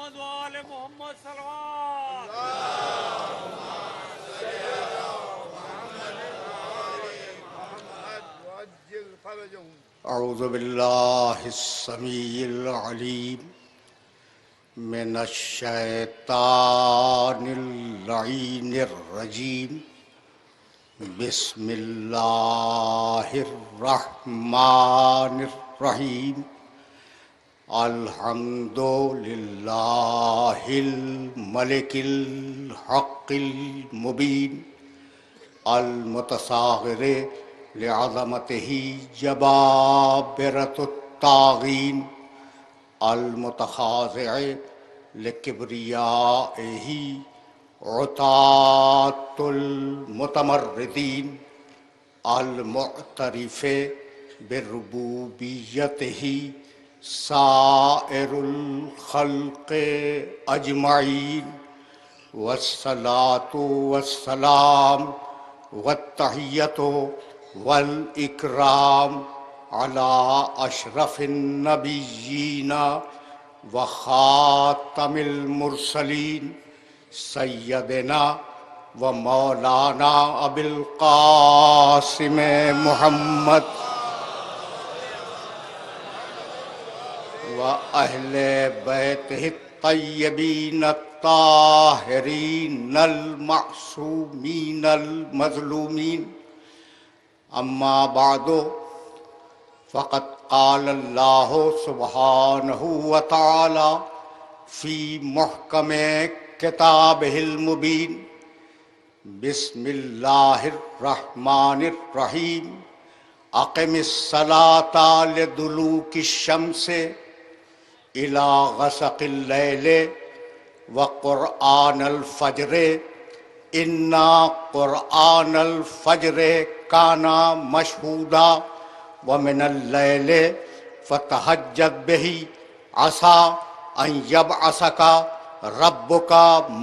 محمد وآل محمد صلوات. اعوذ باللہ السمیع العلیم من الشیطان اللعین الرجیم. بسم اللہ الرحمن الرحیم. الحمد للہ الملک الحق المبین المتصاغر لعظمتہ جبابرۃ الطاغین المتخاضع لکبریائہ عتاۃ المتمردین المعترف بربوبیتہ سائر الخلق اجمعین. والصلاة والسلام والتحیۃ والاکرام علی اشرف النبیین وخاتم المرسلین سیدنا و مولانا ابی القاسم محمد و اہل بیتہ الطیبین الطاہرین المعصومین المظلومین. اما بعد فقد قال اللہ سبحانہ وتعالی فی محکم کتابہ المبین. بسم اللہ الرحمن الرحیم. اقم الصلاۃ لدلوک الشمس الی غسق اللیل وقرآن الفجر انا قرآن الفجر کانا مشہودا ومن اللیل فتہجد بہ عسیٰ ان یبعثک ربک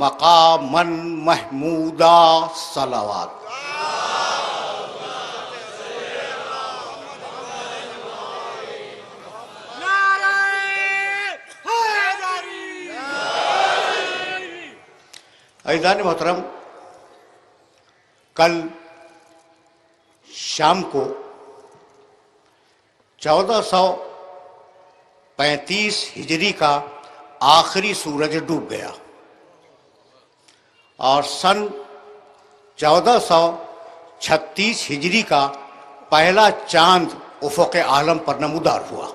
مقاما محمودا. صلوات. عزیزان محترم، کل شام کو 1435 ہجری کا آخری سورج ڈوب گیا اور سن 1436 ہجری کا پہلا چاند افق عالم پر نمودار ہوا.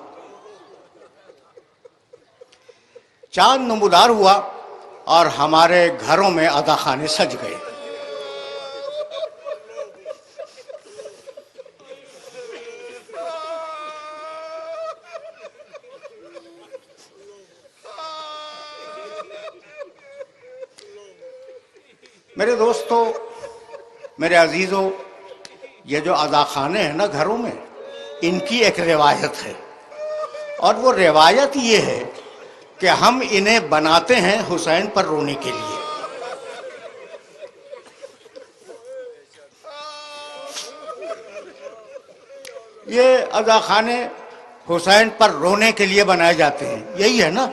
چاند نمودار ہوا اور ہمارے گھروں میں عزاخانے سج گئے. میرے دوستو، میرے عزیزو، یہ جو عزاخانے ہیں نا گھروں میں، ان کی ایک روایت ہے، اور وہ روایت یہ ہے کہ ہم انہیں بناتے ہیں حسین پر رونے کے لیے. یہ عزاخانے حسین پر رونے کے لیے بنائے جاتے ہیں، یہی ہے نا؟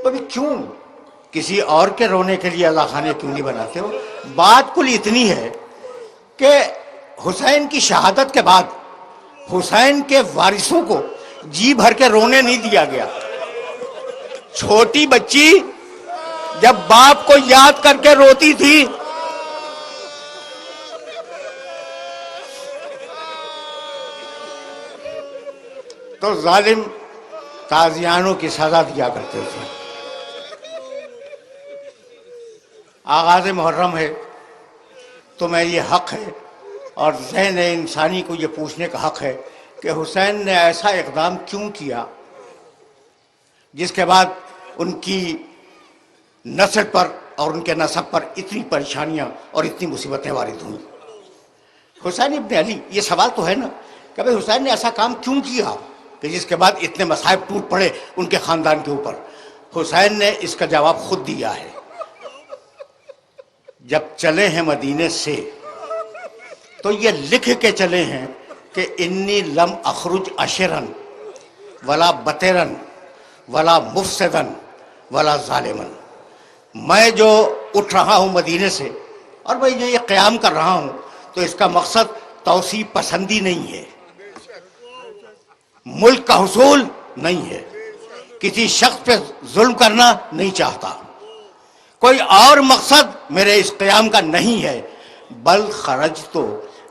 ابھی کیوں کسی اور کے رونے کے لیے عزاخانے کیوں نہیں بناتے ہو؟ بات کل اتنی ہے کہ حسین کی شہادت کے بعد حسین کے وارثوں کو جی بھر کے رونے نہیں دیا گیا. چھوٹی بچی جب باپ کو یاد کر کے روتی تھی تو ظالم تازیانوں کی سزا دیا کرتے تھے. آغاز محرم ہے، تمہیں یہ حق ہے اور ذہن انسانی کو یہ پوچھنے کا حق ہے کہ حسین نے ایسا اقدام کیوں کیا جس کے بعد ان کی نسل پر اور ان کے نسب پر اتنی پریشانیاں اور اتنی مصیبتیں وارد ہوئیں. حسین ابن علی، یہ سوال تو ہے نا کہ بھئی حسین نے ایسا کام کیوں کیا کہ جس کے بعد اتنے مصائب ٹوٹ پڑے ان کے خاندان کے اوپر. حسین نے اس کا جواب خود دیا ہے. جب چلے ہیں مدینے سے تو یہ لکھ کے چلے ہیں کہ انی لم اخرج اشرن ولا بطرن ولا مفسدن ولا ظالمن. میں جو اٹھ رہا ہوں مدینے سے اور میں یہ قیام کر رہا ہوں تو اس کا مقصد توسیع پسندی نہیں ہے، ملک کا حصول نہیں ہے، کسی شخص پہ ظلم کرنا نہیں چاہتا، کوئی اور مقصد میرے اس قیام کا نہیں ہے. بل خرجت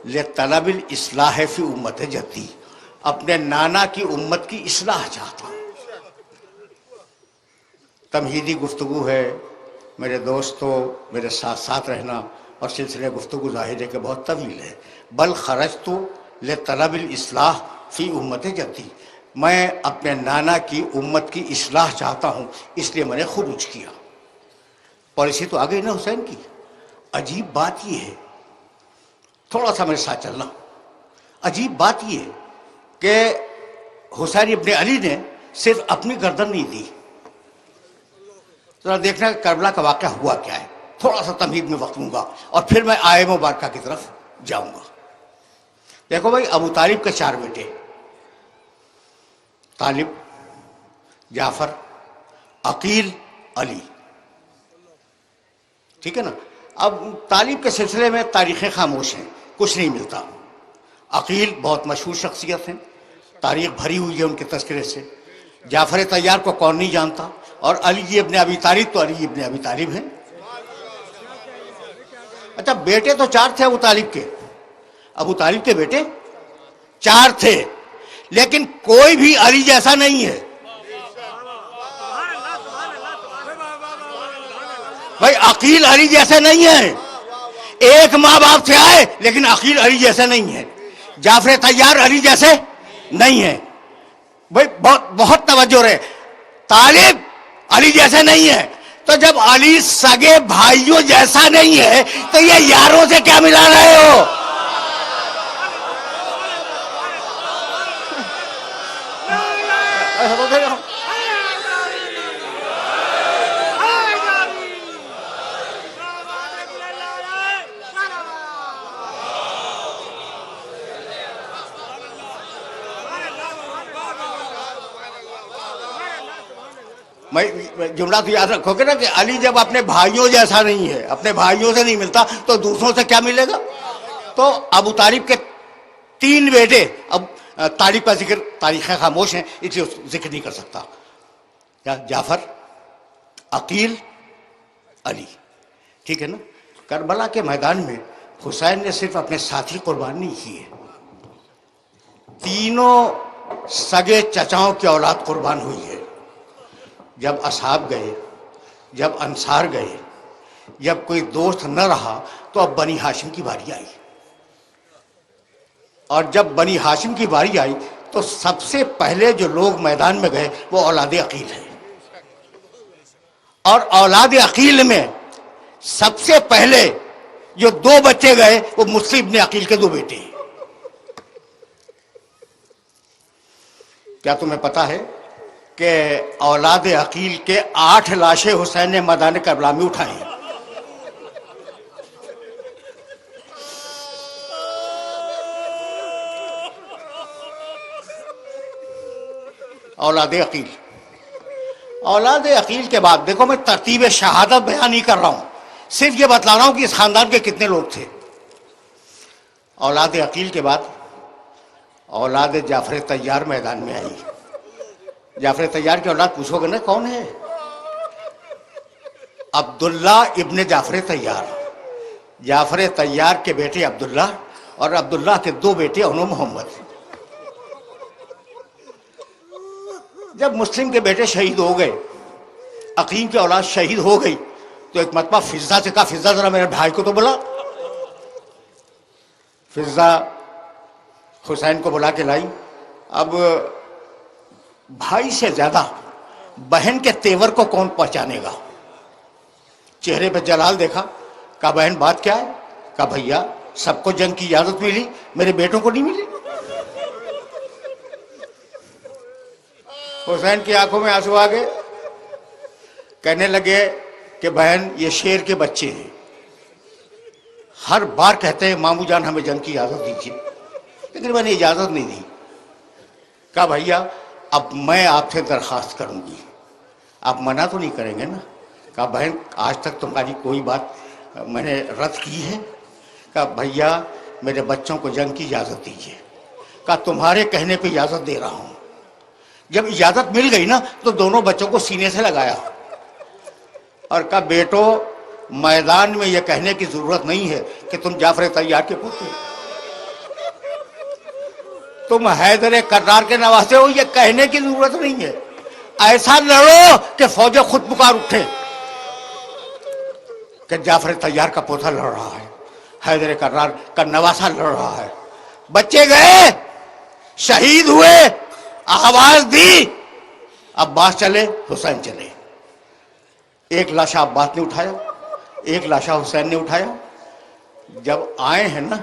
لطلب الاصلاح فی امت جدی، اپنے نانا کی امت کی اصلاح چاہتا ہوں. تمہیدی گفتگو ہے میرے دوستو، میرے ساتھ ساتھ رہنا، اور سلسلہ گفتگو ظاہر ہے کہ بہت طویل ہے. بل خرجت لطلب الاصلاح فی امت جدی، میں اپنے نانا کی امت کی اصلاح چاہتا ہوں، اس لیے میں نے خروج کیا. پالیسی تو آ گئی نا حسین کی. عجیب بات یہ ہے، تھوڑا سا میرے ساتھ چلنا. عجیب بات یہ ہے کہ حسین ابن علی نے صرف اپنی گردن نہیں دی. ذرا دیکھنا کہ کربلا کا واقعہ ہوا کیا ہے. تھوڑا سا تمہید میں وقت لوں گا اور پھر میں آئے مبارکہ کی طرف جاؤں گا. دیکھو بھائی، ابو طالب کے 4 بیٹے، طالب، جعفر، عقیل، علی. ٹھیک ہے نا. اب طالب کے سلسلے میں تاریخیں خاموش ہیں، کچھ نہیں ملتا. عقیل بہت مشہور شخصیت ہیں، تاریخ بھری ہوئی ہے ان کے تذکرے سے. جعفر طیار کو کون نہیں جانتا، اور علی ابن ابی طالب تو علی ابن ابی طالب ہیں. اچھا، بیٹے تو 4 تھے ابو طالب کے. ابو طالب کے بیٹے 4 تھے، لیکن کوئی بھی علی جیسا نہیں ہے. بھائی، عقیل علی جیسے نہیں ہے. ایک ماں باپ سے آئے لیکن عقیل علی جیسے نہیں ہے. جعفر طیار علی جیسے نہیں ہے. بھائی بہت توجہ رہے. طالب علی جیسے نہیں ہے، تو جب علی سگے بھائیوں جیسا نہیں ہے تو یہ یاروں سے کیا ملا رہے ہو؟ میں جملہ تو یاد رکھو گے نا کہ علی جب اپنے بھائیوں جیسا نہیں ہے، اپنے بھائیوں سے نہیں ملتا، تو دوسروں سے کیا ملے گا؟ تو ابو طالب کے 3 بیٹے. اب طالب کا ذکر تاریخیں خاموش ہیں اس لیے ذکر نہیں کر سکتا. جعفر، عقیل، علی. ٹھیک ہے نا. کربلا کے میدان میں حسین نے صرف اپنے ساتھی قربان نہیں کیے، تینوں سگے چچاؤں کی اولاد قربان ہوئی ہے. جب اصحاب گئے، جب انصار گئے، جب کوئی دوست نہ رہا تو اب بنی ہاشم کی باری آئی. اور جب بنی ہاشم کی باری آئی تو سب سے پہلے جو لوگ میدان میں گئے وہ اولاد عقیل ہیں. اور اولاد عقیل میں سب سے پہلے جو 2 بچے گئے وہ مسلم ابن عقیل کے 2 بیٹے ہیں. کیا تمہیں پتا ہے کہ اولاد عقیل کے 8 لاشیں حسین نے میدان کربلا میں اٹھائی ہیں؟ اولاد عقیل. اولاد عقیل کے بعد دیکھو، میں ترتیب شہادت بیان نہیں کر رہا ہوں، صرف یہ بتلا رہا ہوں کہ اس خاندان کے کتنے لوگ تھے. اولاد عقیل کے بعد اولاد جعفر طیار میدان میں آئی. جعفر طیار کی اولاد پوچھو گے نا کون ہے؟ عبداللہ ابن جعفر طیار. جعفر طیار کے بیٹے عبداللہ، اور عبداللہ کے 2 بیٹے انو محمد. جب مسلم کے بیٹے شہید ہو گئے، عقیل کی اولاد شہید ہو گئی، تو ایک مرتبہ فضہ سے کہا، فضہ ذرا میرے بھائی کو تو بلا. فضہ حسین کو بلا کے لائی. اب بھائی سے زیادہ بہن کے تیور کو کون پہچانے گا؟ چہرے پہ جلال دیکھا، کہا بہن بات کیا ہے؟ کہا بھیا سب کو جنگ کی اجازت ملی، میرے بیٹوں کو نہیں ملی. حسین کی آنکھوں میں آنسو آ گئے. کہنے لگے کہ بہن یہ شیر کے بچے ہیں، ہر بار کہتے ہیں مامو جان ہمیں جنگ کی اجازت دیجیے، لیکن میں نے اجازت نہیں دی. کہا بھیا اب میں آپ سے درخواست کروں گی، آپ منع تو نہیں کریں گے نا؟ کہا بہن آج تک تمہاری کوئی بات میں نے رد کی ہے؟ کہا بھیا میرے بچوں کو جنگ کی اجازت دیجیے. کہا تمہارے کہنے پہ اجازت دے رہا ہوں. جب اجازت مل گئی نا تو دونوں بچوں کو سینے سے لگایا اور کہا بیٹو میدان میں یہ کہنے کی ضرورت نہیں ہے کہ تم جعفر طیار کے پوتے، تم حیدر کرار کے نواسے ہو، یہ کہنے کی ضرورت نہیں ہے. ایسا لڑو کہ فوجیں خود پکار اٹھے کہ جعفر طیار کا پوتا لڑ رہا ہے، حیدر کرار کا نواسا لڑ رہا ہے. بچے گئے، شہید ہوئے، آواز دی، عباس چلے، حسین چلے. ایک لاشا عباس نے اٹھایا، ایک لاشا حسین نے اٹھایا. جب آئے ہیں نا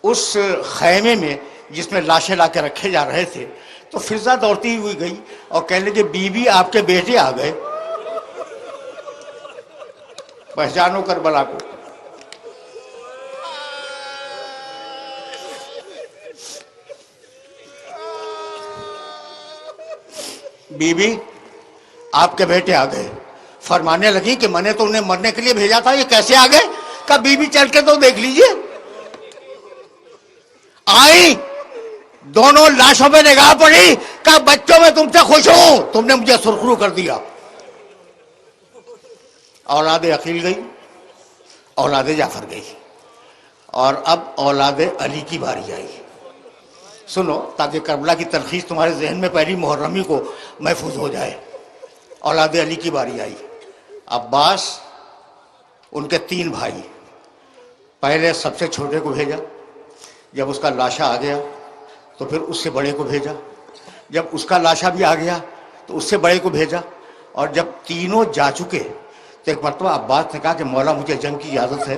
اس خیمے میں جس میں لاشیں لا کے رکھے جا رہے تھے تو فضا دوڑتی ہوئی گئی اور کہنے لگی بی بی آپ کے بیٹے آ گئے. پہچانو کربلا کو. بی بی آپ کے بیٹے آ گئے. فرمانے لگی کہ میں نے تو انہیں مرنے کے لیے بھیجا تھا، یہ کیسے آ گئے؟ کہا بی بی چل کے تو دیکھ لیجئے. آئی، دونوں لاشوں پہ نگاہ پڑی، کہا بچوں میں تم سے خوش ہوں، تم نے مجھے سرخرو کر دیا. اولاد عقیل گئی، اولاد جعفر گئی، اور اب اولاد علی کی باری آئی. سنو تاکہ کربلا کی تلخیص تمہارے ذہن میں پہلی محرمی کو محفوظ ہو جائے. اولاد علی کی باری آئی. عباس، ان کے 3 بھائی، پہلے سب سے چھوٹے کو بھیجا، جب اس کا لاشا آ گیا تو پھر اس سے بڑے کو بھیجا، جب اس کا لاشا بھی آ گیا تو اس سے بڑے کو بھیجا، اور جب تینوں جا چکے تو ایک مرتبہ عباس نے کہا کہ مولا مجھے جنگ کی اجازت ہے.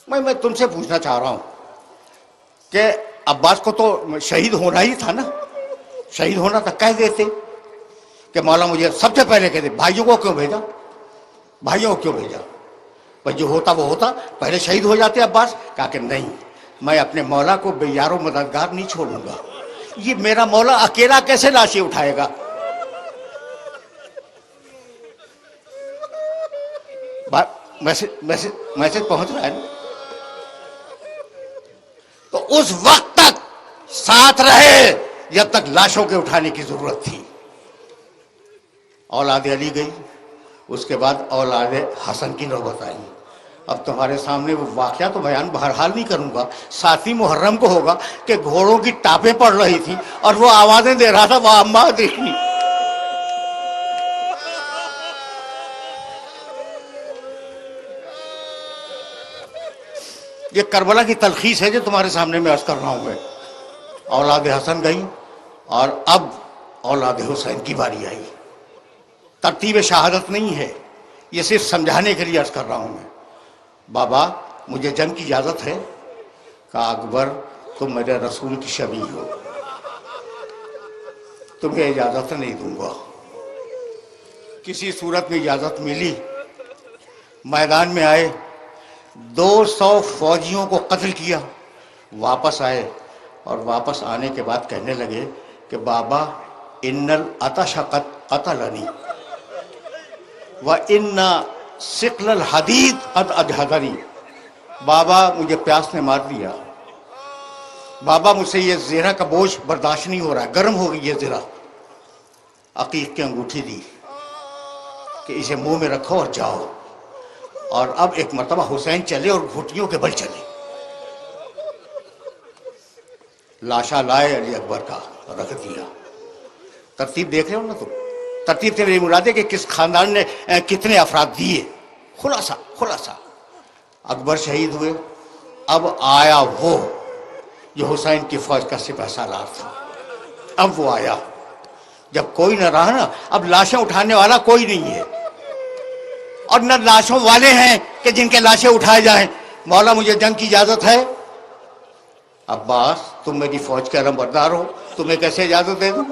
میں تم سے پوچھنا چاہ رہا ہوں کہ عباس کو تو شہید ہونا ہی تھا نا، شہید ہونا تھا، کہہ دیتے کہ مولا مجھے سب سے پہلے کہہ دے. بھائیوں کو کیوں بھیجا؟ بھائیوں کو کیوں بھیجا؟ بھائی جو ہوتا وہ ہوتا، پہلے شہید ہو جاتے. عباس کہا کہ نہیں، میں اپنے مولا کو بے یار و مددگار نہیں چھوڑوں گا. یہ میرا مولا اکیلا کیسے لاشیں اٹھائے گا؟ میسج پہنچ رہا ہے نا؟ تو اس وقت تک ساتھ رہے جب تک لاشوں کے اٹھانے کی ضرورت تھی. اولاد علی گئی، اس کے بعد اولاد حسن کی نوبت آئی. اب تمہارے سامنے وہ واقعہ تو بیان بہرحال نہیں کروں گا. 7 محرم کو ہوگا کہ گھوڑوں کی ٹاپیں پڑ رہی تھی اور وہ آوازیں دے رہا تھا وہ اماں دیکھنی. یہ کربلا کی تلخیص ہے جو تمہارے سامنے میں عرض کر رہا ہوں. میں اولاد حسن گئی اور اب اولاد حسین کی باری آئی. ترتیب شہادت نہیں ہے، یہ صرف سمجھانے کے لیے عرض کر رہا ہوں. میں بابا مجھے جنگ کی اجازت ہے؟ کہا اکبر تم میرے رسول کی شبیہ ہو، تمہیں اجازت نہیں دوں گا. کسی صورت میں اجازت ملی، میدان میں آئے، 200 فوجیوں کو قتل کیا، واپس آئے اور واپس آنے کے بعد کہنے لگے کہ بابا ان العطش قد قتلنی وان ثقل الحدید قد اجہدنی. بابا مجھے پیاس نے مار دیا، بابا مجھ سے یہ زیرہ کا بوجھ برداشت نہیں ہو رہا ہے، گرم ہو گئی یہ زیرہ. عقیق کی انگوٹھی دی کہ اسے منہ میں رکھو اور جاؤ. اور اب ایک مرتبہ حسین چلے اور گھٹیوں کے بل چلے. لاشا لائے علی اکبر کا رکھ دیا. ترتیب دیکھ رہے ہو نا تم؟ ترتیب سے میری مراد ہے کہ کس خاندان نے کتنے افراد دیے. خلاصہ اکبر شہید ہوئے. اب آیا وہ جو حسین کی فوج کا سپہ سالار تھا. اب وہ آیا جب کوئی نہ رہا نا، اب لاشیں اٹھانے والا کوئی نہیں ہے اور نہ لاشوں والے ہیں کہ جن کے لاشیں اٹھائے جائیں. مولا مجھے جنگ کی اجازت ہے. عباس تم میری فوج کے علمبردار ہو، تمہیں کیسے اجازت دے دوں؟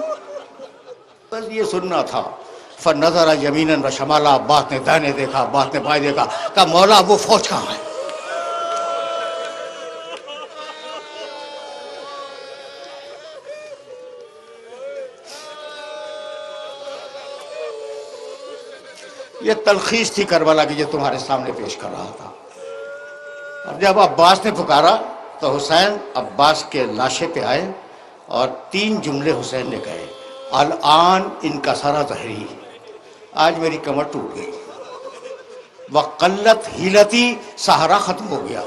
بس یہ سننا تھا. فنظر یمینا و شمالا، عباس نے دائیں دیکھا، عباس نے بائیں دیکھا. کہا مولا وہ فوج کہاں ہے؟ یہ تلخیص تھی کربلا کی جو تمہارے سامنے پیش کر رہا تھا. اور جب عباس نے پکارا تو حسین عباس کے لاشے پہ آئے اور 3 جملے حسین نے کہے: الان ان کا سارا ظہری، آج میری کمر ٹوٹ گئی. وقلت ہیلتی، سہارا ختم ہو گیا.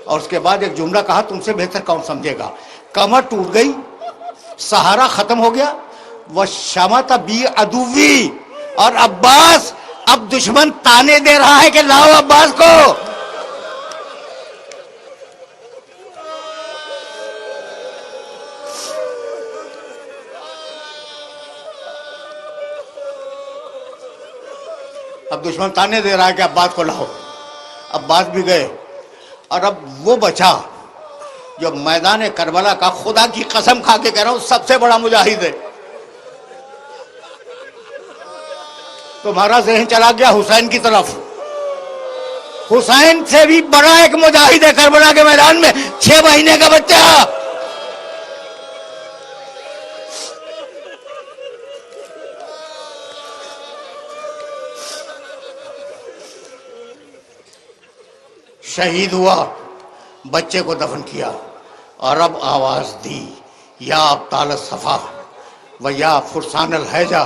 اور اس کے بعد ایک جملہ کہا تم سے بہتر کون سمجھے گا: کمر ٹوٹ گئی، سہارا ختم ہو گیا. وشمت بی عدوی، اور عباس اب دشمن تانے دے رہا ہے کہ لاؤ عباس کو. اب دشمن تانے دے رہا ہے کہ عباس کو لاؤ. عباس بھی گئے اور اب وہ بچا جو میدان کربلا کا خدا کی قسم کھا کے کہہ رہا ہوں سب سے بڑا مجاہد ہے. تمہارا ذہن چلا گیا حسین کی طرف. حسین سے بھی بڑا ایک مجاہد ہے کربلا کے میدان میں، 6 مہینے کا بچہ. شہید ہوا، بچے کو دفن کیا، اور اب آواز دی: یا ابطال الصفا و یا فرسان الحیجہ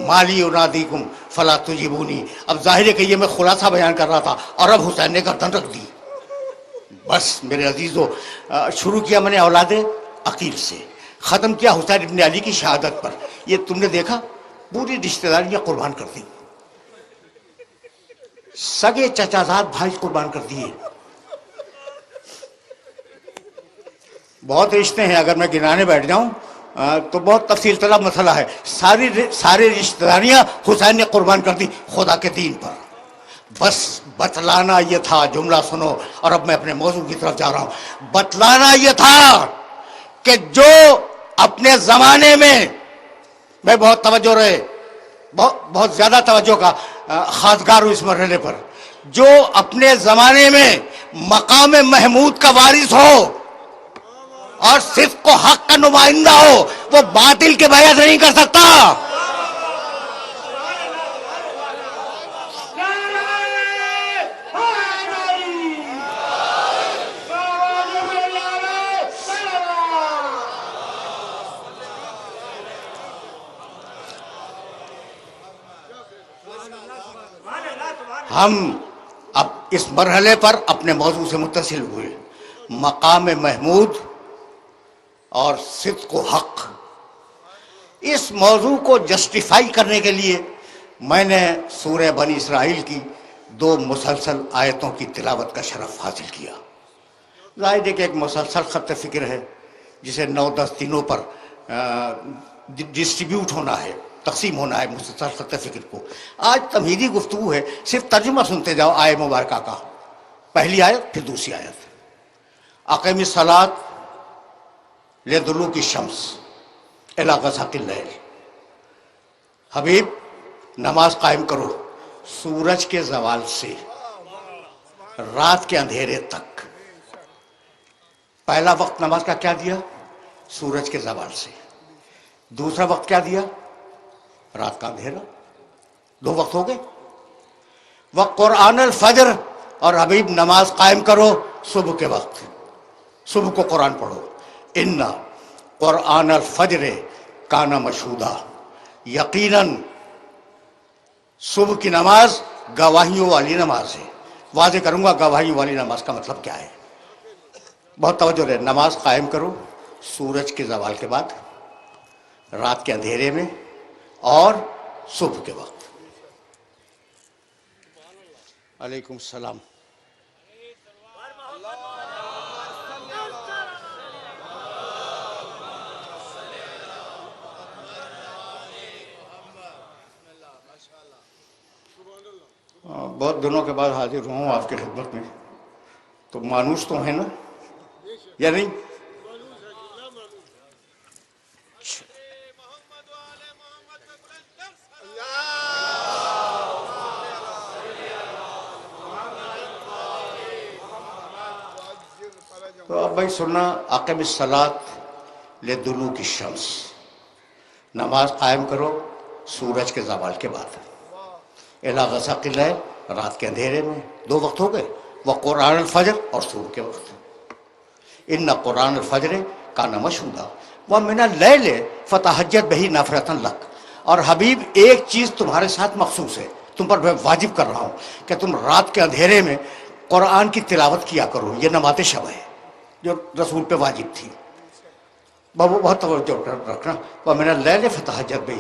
مالی انادیکم فلا تجیبونی. اب ظاہر ہے کہ یہ میں خلاصہ بیان کر رہا تھا اور اب حسین نے گردن رکھ دی. بس میرے عزیزو، شروع کیا میں نے اولاد عقیل سے، ختم کیا حسین ابن علی کی شہادت پر. یہ تم نے دیکھا پوری رشتہ داریاں قربان کر دی، سگے چچازاد بھائی قربان کر دیے. بہت رشتے ہیں، اگر میں گنانے بیٹھ جاؤں تو بہت تفصیل طلب مسئلہ ہے. ساری رشتہ داریاں حسین نے قربان کر دی خدا کے دین پر. بس بتلانا یہ تھا، جملہ سنو اور اب میں اپنے موضوع کی طرف جا رہا ہوں. بتلانا یہ تھا کہ جو اپنے زمانے میں بہت توجہ رہے، بہت زیادہ توجہ کا خاصگار ہوں اس مرحلے پر، جو اپنے زمانے میں مقام محمود کا وارث ہو اور صدق و حق کا نمائندہ ہو، وہ باطل کے بیعت نہیں کر سکتا. ہم اب اس مرحلے پر اپنے موضوع سے متصل ہوئے، مقام محمود اور صدق و حق. اس موضوع کو جسٹیفائی کرنے کے لیے میں نے سورہ بنی اسرائیل کی 2 مسلسل آیتوں کی تلاوت کا شرف حاصل کیا. ظاہر ہے کہ ایک مسلسل خط فکر ہے جسے 9-10 دنوں پر ڈسٹریبیوٹ ہونا ہے، تقسیم ہونا ہے مسلسل خط فکر کو. آج تمہیدی گفتگو ہے، صرف ترجمہ سنتے جاؤ آیت مبارکہ کا. پہلی آیت پھر دوسری آیت: اقیم الصلاۃ لدلوک الشمس الی غسق اللیل. حبیب نماز قائم کرو سورج کے زوال سے رات کے اندھیرے تک. پہلا وقت نماز کا کیا دیا؟ سورج کے زوال سے. دوسرا وقت کیا دیا؟ رات کا اندھیرا. 2 وقت ہو گئے. وقرآن الفجر، اور حبیب نماز قائم کرو صبح کے وقت، صبح کو قرآن پڑھو. ان قرآن الفجر کان مشہودا، یقیناً صبح کی نماز گواہیوں والی نماز ہے. واضح کروں گا گواہیوں والی نماز کا مطلب کیا ہے. بہت توجہ رہے. نماز قائم کرو سورج کے زوال کے بعد، رات کے اندھیرے میں اور صبح کے وقت. علیکم السلام. بہت دنوں کے بعد حاضر ہوں آپ کی خدمت میں، تو مانوس تو ہیں نا یا نہیں؟ تو اب بھائی سننا: اقیم الصلاۃ لدلوک الشمس، نماز قائم کرو سورج کے زوال کے بعد. الا غسق اللیل، رات کے اندھیرے میں. دو وقت ہو گئے، وہ قرآن الفجر اور سور کے وقت. ان قرآن الفجر کان مشہودا ومن اللیل فتہجد بہ نافلۃ لک. اور حبیب ایک چیز تمہارے ساتھ مخصوص ہے، تم پر میں واجب کر رہا ہوں کہ تم رات کے اندھیرے میں قرآن کی تلاوت کیا کرو. یہ نماز شب ہے جو رسول پہ واجب تھی. بہت توجہ رکھنا. ومن اللیل فتہجد بہ،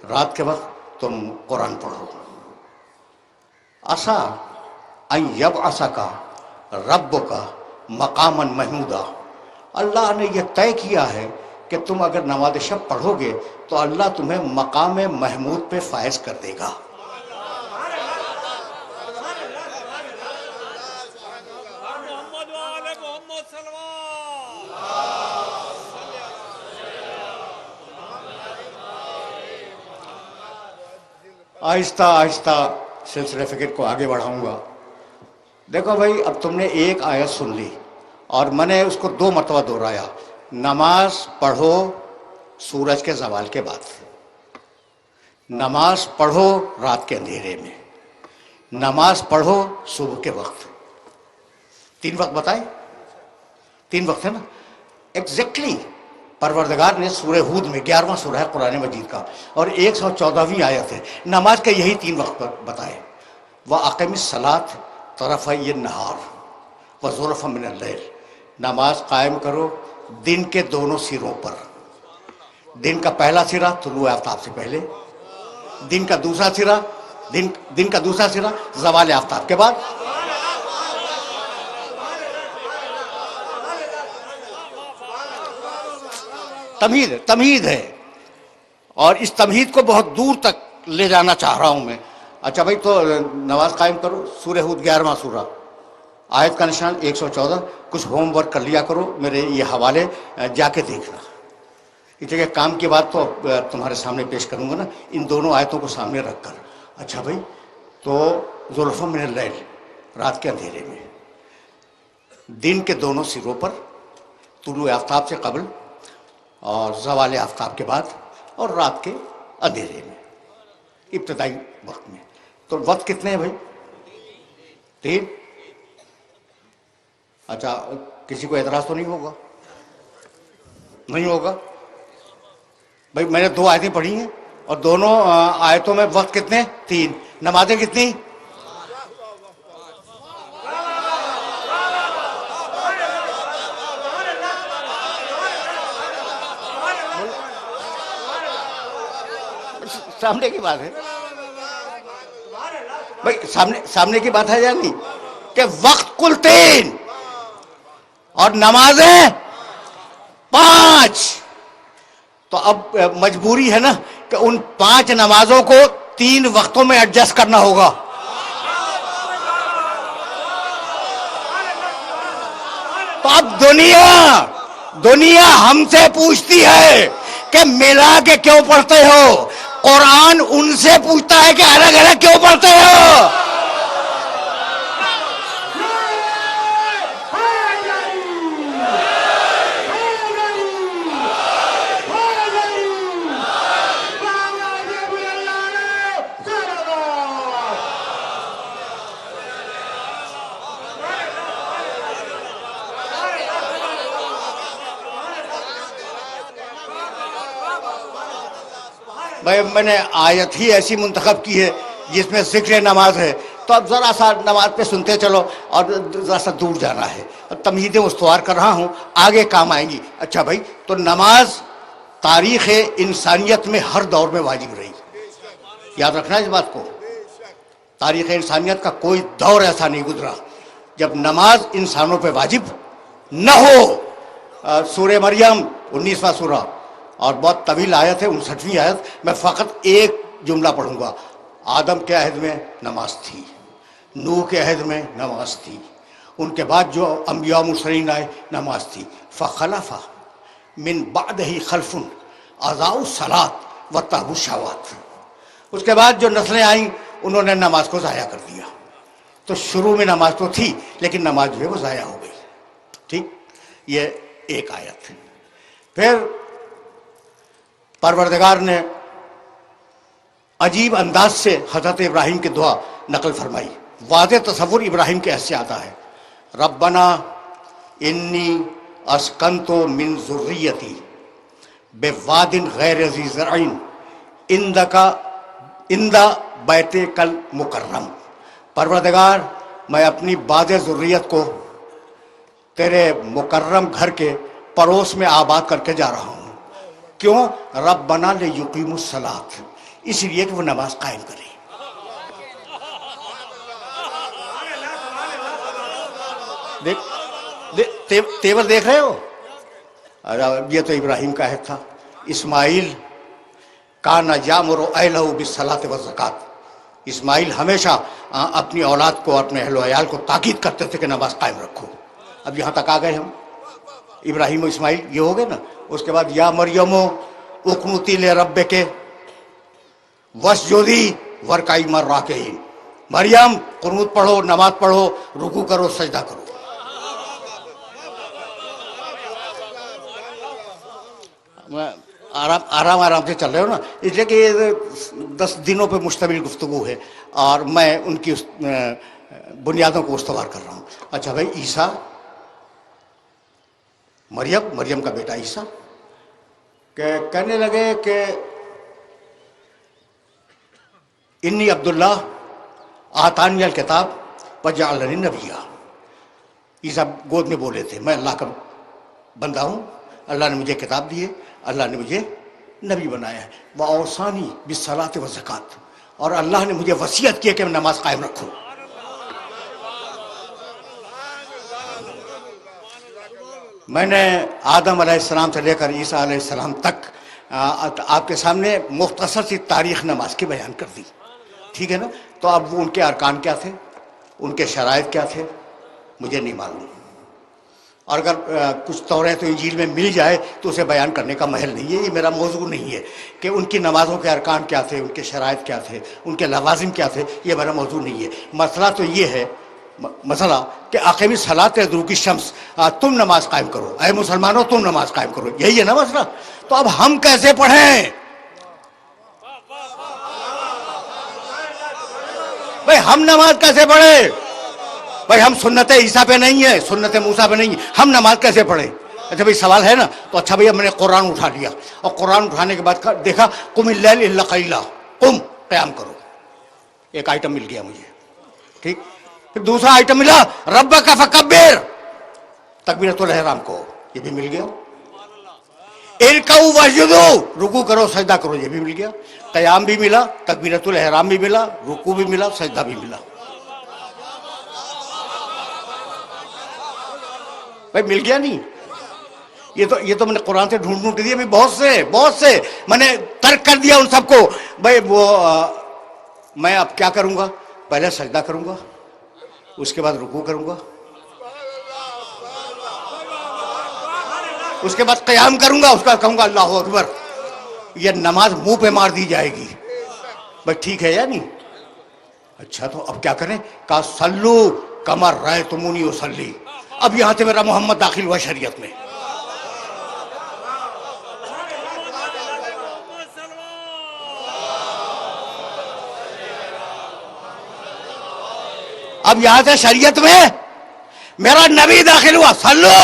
رات کے وقت تم قرآن پڑھو. عسیٰ ان یبعثک ربک مقاما محمودا. اللہ نے یہ طے کیا ہے کہ تم اگر نماز شب پڑھو گے تو اللہ تمہیں مقام محمود پہ فائز کر دے گا. محمد وآل محمد صلوات. آہستہ آہستہ سلسلہ فکر کو آگے بڑھاؤں گا. دیکھو بھائی، اب تم نے ایک آیت سن لی اور میں نے اس کو 2 مرتبہ دہرایا. نماز پڑھو سورج کے زوال کے بعد، نماز پڑھو رات کے اندھیرے میں، نماز پڑھو صبح کے وقت. 3 وقت بتائے، 3 وقت ہے نا ایگزیکٹلی. پروردگار نے سورہ ہود میں 11واں سورہ ہے قرآن مجید کا اور 114ویں آیت ہے، نماز کے یہی 3 وقت بتائے. وَأَقِمِ الصَّلَاةَ طَرَفَيِ النَّهَارِ وَزُلَفًا مِنَ اللَّيْلِ. نماز قائم کرو دن کے دونوں سروں پر. دن کا پہلا سرا طلوع آفتاب سے پہلے، دن کا دوسرا سرا زوال آفتاب کے بعد. تمہید ہے اور اس تمہید کو بہت دور تک لے جانا چاہ رہا ہوں میں. اچھا بھائی، تو نماز قائم کرو. سورہ ہود 11واں سورہ، آیت کا نشان 114. کچھ ہوم ورک کر لیا کرو، میرے یہ حوالے جا کے دیکھنا. اس جگہ کام کی بات تو تمہارے سامنے پیش کروں گا نا، ان دونوں آیتوں کو سامنے رکھ کر. اچھا بھائی، تو زلفا من اللیل، رات کے اندھیرے میں، دن کے دونوں سروں پر، طلوع آفتاب سے قبل اور زوال آفتاب کے بعد، اور رات کے اندھیرے میں ابتدائی وقت میں. تو وقت کتنے ہیں بھائی؟ 3. اچھا، کسی کو اعتراض تو نہیں ہوگا؟ نہیں ہوگا بھائی. میں نے 2 آیتیں پڑھی ہیں اور دونوں آیتوں میں وقت کتنے؟ 3. نمازیں کتنی؟ سامنے کی بات ہے بھائی، سامنے کی بات ہے یا نہیں کہ وقت کل 3 اور نمازیں 5. تو اب مجبوری ہے نا کہ ان 5 نمازوں کو 3 وقتوں میں ایڈجسٹ کرنا ہوگا. تو اب دنیا ہم سے پوچھتی ہے کہ ملا کے کیوں پڑھتے ہو، قرآن ان سے پوچھتا ہے کہ الگ الگ کیوں پڑھتے ہو. بھائی، میں نے آیت ہی ایسی منتخب کی ہے جس میں ذکر نماز ہے، تو اب ذرا سا نماز پہ سنتے چلو اور ذرا سا دور جانا ہے. تمہیدیں استوار کر رہا ہوں، آگے کام آئیں گی. اچھا بھائی، تو نماز تاریخ انسانیت میں ہر دور میں واجب رہی. یاد رکھنا اس بات کو. تاریخ انسانیت کا کوئی دور ایسا نہیں گزرا جب نماز انسانوں پہ واجب نہ ہو. سورہ مریم 19واں سورہ اور بہت طویل آیت ہے، 59ویں آیت. میں فقط ایک جملہ پڑھوں گا. آدم کے عہد میں نماز تھی، نوح کے عہد میں نماز تھی، ان کے بعد جو انبیاء مرسلین آئے نماز تھی. فخلف من بعدہ خلف اضاعوا الصلاۃ واتبعوا الشہوات. اس کے بعد جو نسلیں آئیں انہوں نے نماز کو ضائع کر دیا. تو شروع میں نماز تو تھی لیکن نماز جو ہے وہ ضائع ہو گئی. ٹھیک، یہ ایک آیت. پھر پروردگار نے عجیب انداز سے حضرت ابراہیم کی دعا نقل فرمائی. واضح تصور ابراہیم کے ایسے آتا ہے: ربنا انی اسکنت من ذریتی بواد غیر ذی زرع عند بیتک المکرم. پروردگار، میں اپنی باد ذریت کو تیرے مکرم گھر کے پڑوس میں آباد کر کے جا رہا ہوں. کیوں؟ ربنا لیقیموا الصلاۃ، اس لیے کہ وہ نماز قائم کریں. تیور دیکھ رہے ہو؟ یہ تو ابراہیم کا عہد تھا. اسماعیل کان یامر اہلہ بالصلاۃ والزکوٰۃ. اسماعیل ہمیشہ اپنی اولاد کو، اپنے اہل و عیال کو تاکید کرتے تھے کہ نماز قائم رکھو. اب یہاں تک آ گئے ہم، ابراہیم و اسماعیل یہ ہو گئے نا. اس کے بعد یا مریم اقنتی لربک واسجدی وارکعی مع الراکعین. مریم قنوت پڑھو، نماز پڑھو، رکوع کرو، سجدہ کرو. آرام سے چل رہے ہو نا، اس لیے کہ 10 دنوں پہ مشتمل گفتگو ہے اور میں ان کی بنیادوں کو استوار کر رہا ہوں. اچھا بھائی، عیسیٰ، مریم کا بیٹا عیسیٰ کہ کہنے لگے کہ انی عبداللہ آتانی الکتاب وجعلنی نبیا. عیسیٰ گود میں بولے تھے، میں اللہ کا بندہ ہوں، اللہ نے مجھے کتاب دی ہے، اللہ نے مجھے نبی بنایا ہے. وَأَوْصَانِي بِالصَّلَاةِ وَالزَّكَاةِ، اور اللہ نے مجھے وصیت کی کہ میں نماز قائم رکھوں. میں نے آدم علیہ السلام سے لے کر عیسیٰ علیہ السلام تک آپ کے سامنے مختصر سی تاریخ نماز کی بیان کر دی، ٹھیک ہے نا؟ تو اب وہ ان کے ارکان کیا تھے، ان کے شرائط کیا تھے، مجھے نہیں معلوم. اور اگر کچھ توریت و انجیل میں مل جائے تو اسے بیان کرنے کا محل نہیں ہے. یہ میرا موضوع نہیں ہے کہ ان کی نمازوں کے ارکان کیا تھے، ان کے شرائط کیا تھے، ان کے لوازم کیا تھے. یہ میرا موضوع نہیں ہے. مسئلہ تو یہ ہے، مسئلہ کہ اقیم الصلاۃ لدلوک الشمس، تم نماز قائم کرو، اے مسلمانوں تم نماز قائم کرو. یہی ہے نا مسئلہ. تو اب ہم کیسے پڑھیں بھائی؟ ہم نماز کیسے پڑھیں بھائی؟ ہم سنت عیسیٰ پہ نہیں ہے، سنت موسیٰ پہ نہیں ہے، ہم نماز کیسے پڑھیں؟ اچھا بھائی سوال ہے نا. تو اچھا بھائی میں نے قرآن اٹھا لیا اور قرآن اٹھانے کے بعد دیکھا قم اللیل الا قلیلا، قم، قیام کرو. ایک آئٹم مل گیا مجھے، ٹھیک. پھر دوسرا آئٹم ملا ربک فکبر، تکبیرۃ الاحرام کو، یہ بھی مل گیا. ارکعوا واسجدوا، رکوع کرو سجدہ کرو، یہ بھی مل گیا. قیام بھی ملا، تکبیرۃ الاحرام بھی ملا، رکوع بھی ملا، سجدہ بھی ملا. بھائی مل گیا نہیں؟ یہ تو میں نے قرآن سے ڈھونڈ دیا. بہت سے میں نے ترک کر دیا ان سب کو. بھائی وہ میں اب کیا کروں گا؟ پہلے سجدہ کروں گا، اس کے بعد رکوع کروں گا، اس کے بعد قیام کروں گا، اس کا کہوں گا اللہ اکبر. یہ نماز منہ پہ مار دی جائے گی. بھائی ٹھیک ہے یا نہیں؟ اچھا تو اب کیا کریں؟ کہا صلو کما رأیتمونی اصلی. اب یہاں سے میرا محمد داخل ہوا شریعت میں. اب یہاں سے شریعت میں میرا نبی داخل ہوا. صلو،